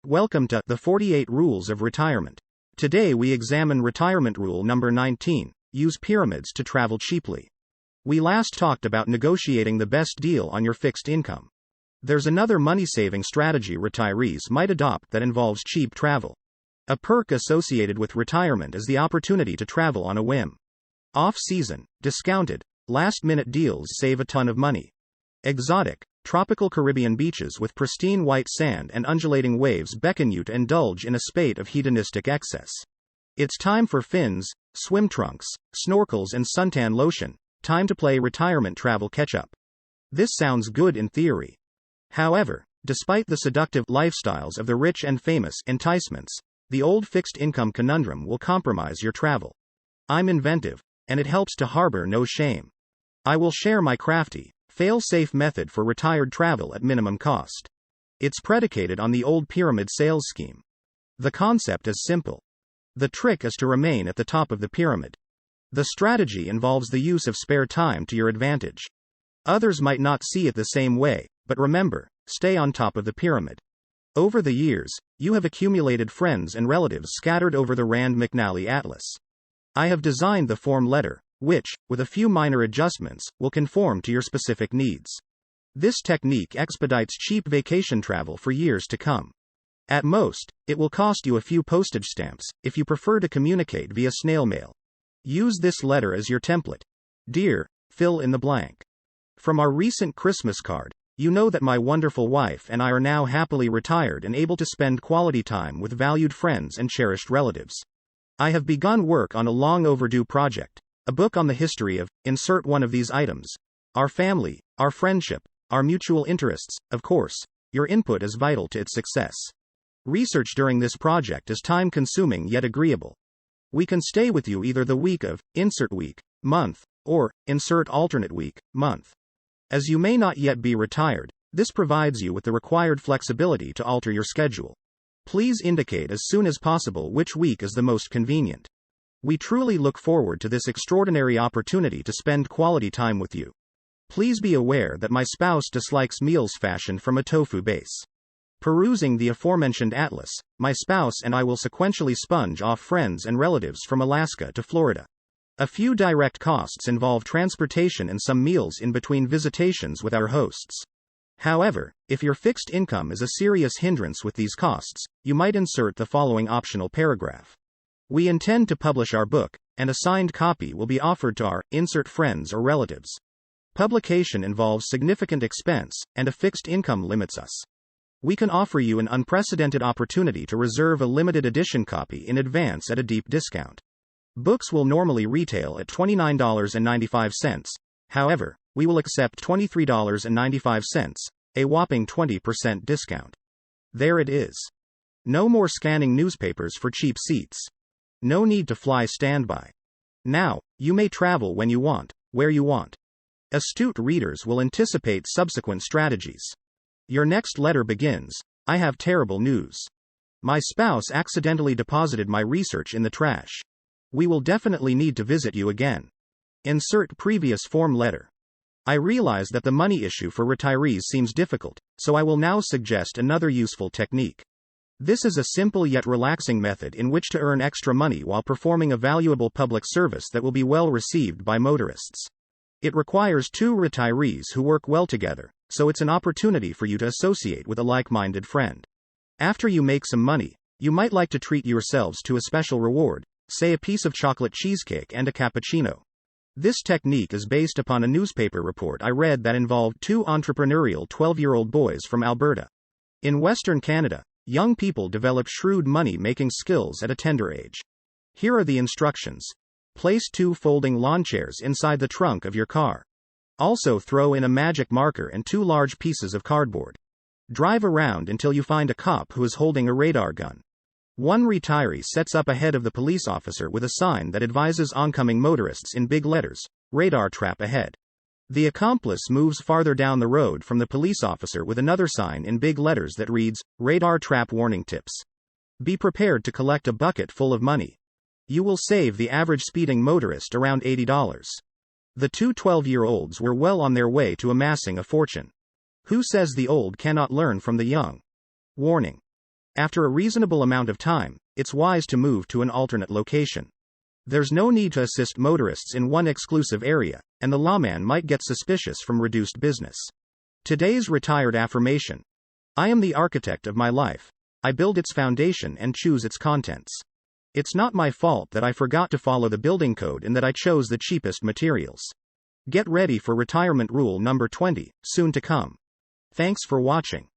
Welcome to the 48 Rules of Retirement. Today we examine retirement rule number 19, use pyramids to travel cheaply. We last talked about negotiating the best deal on your fixed income. There's another money-saving strategy retirees might adopt that involves cheap travel. A perk associated with retirement is the opportunity to travel on a whim. Off-season, discounted, last-minute deals save a ton of money. Exotic, tropical Caribbean beaches with pristine white sand and undulating waves beckon you to indulge in a spate of hedonistic excess. It's time for fins, swim trunks, snorkels and suntan lotion, time to play retirement travel catch-up. This sounds good in theory. However, despite the seductive lifestyles of the rich and famous enticements, the old fixed income conundrum will compromise your travel. I'm inventive, and it helps to harbor no shame. I will share my crafty, fail-safe method for retired travel at minimum cost. It's predicated on the old pyramid sales scheme. The concept is simple. The trick is to remain at the top of the pyramid. The strategy involves the use of spare time to your advantage. Others might not see it the same way, but remember, stay on top of the pyramid. Over the years, you have accumulated friends and relatives scattered over the Rand McNally Atlas. I have designed the form letter, which, with a few minor adjustments, will conform to your specific needs. This technique expedites cheap vacation travel for years to come. At most, it will cost you a few postage stamps, if you prefer to communicate via snail mail. Use this letter as your template. Dear, fill in the blank. From our recent Christmas card, you know that my wonderful wife and I are now happily retired and able to spend quality time with valued friends and cherished relatives. I have begun work on a long overdue project. A book on the history of, insert one of these items. Our family, our friendship, our mutual interests, of course. Your input is vital to its success. Research during this project is time-consuming yet agreeable. We can stay with you either the week of, insert week, month, or, insert alternate week, month. As you may not yet be retired, this provides you with the required flexibility to alter your schedule. Please indicate as soon as possible which week is the most convenient. We truly look forward to this extraordinary opportunity to spend quality time with you. Please be aware that my spouse dislikes meals fashioned from a tofu base. Perusing the aforementioned atlas, my spouse and I will sequentially sponge off friends and relatives from Alaska to Florida. A few direct costs involve transportation and some meals in between visitations with our hosts. However, if your fixed income is a serious hindrance with these costs, you might insert the following optional paragraph. We intend to publish our book, and a signed copy will be offered to our insert friends or relatives. Publication involves significant expense, and a fixed income limits us. We can offer you an unprecedented opportunity to reserve a limited edition copy in advance at a deep discount. Books will normally retail at $29.95. However, we will accept $23.95, a whopping 20% discount. There it is. No more scanning newspapers for cheap seats. No need to fly standby. Now, you may travel when you want, where you want. Astute readers will anticipate subsequent strategies. Your next letter begins, I have terrible news. My spouse accidentally deposited my research in the trash. We will definitely need to visit you again. Insert previous form letter. I realize that the money issue for retirees seems difficult, so I will now suggest another useful technique. This is a simple yet relaxing method in which to earn extra money while performing a valuable public service that will be well received by motorists. It requires two retirees who work well together, so it's an opportunity for you to associate with a like-minded friend. After you make some money, you might like to treat yourselves to a special reward, say a piece of chocolate cheesecake and a cappuccino. This technique is based upon a newspaper report I read that involved two entrepreneurial 12-year-old boys from Alberta. In Western Canada, young people develop shrewd money-making skills at a tender age. Here are the instructions. Place two folding lawn chairs inside the trunk of your car. Also throw in a magic marker and two large pieces of cardboard. Drive around until you find a cop who is holding a radar gun. One retiree sets up ahead of the police officer with a sign that advises oncoming motorists in big letters, radar trap ahead. The accomplice moves farther down the road from the police officer with another sign in big letters that reads, radar trap warning tips. Be prepared to collect a bucket full of money. You will save the average speeding motorist around $80. The two 12-year-olds were well on their way to amassing a fortune. Who says the old cannot learn from the young? Warning. After a reasonable amount of time, it's wise to move to an alternate location. There's no need to assist motorists in one exclusive area, and the lawman might get suspicious from reduced business. Today's retired affirmation: I am the architect of my life. I build its foundation and choose its contents. It's not my fault that I forgot to follow the building code and that I chose the cheapest materials. Get ready for retirement rule number 20, soon to come. Thanks for watching.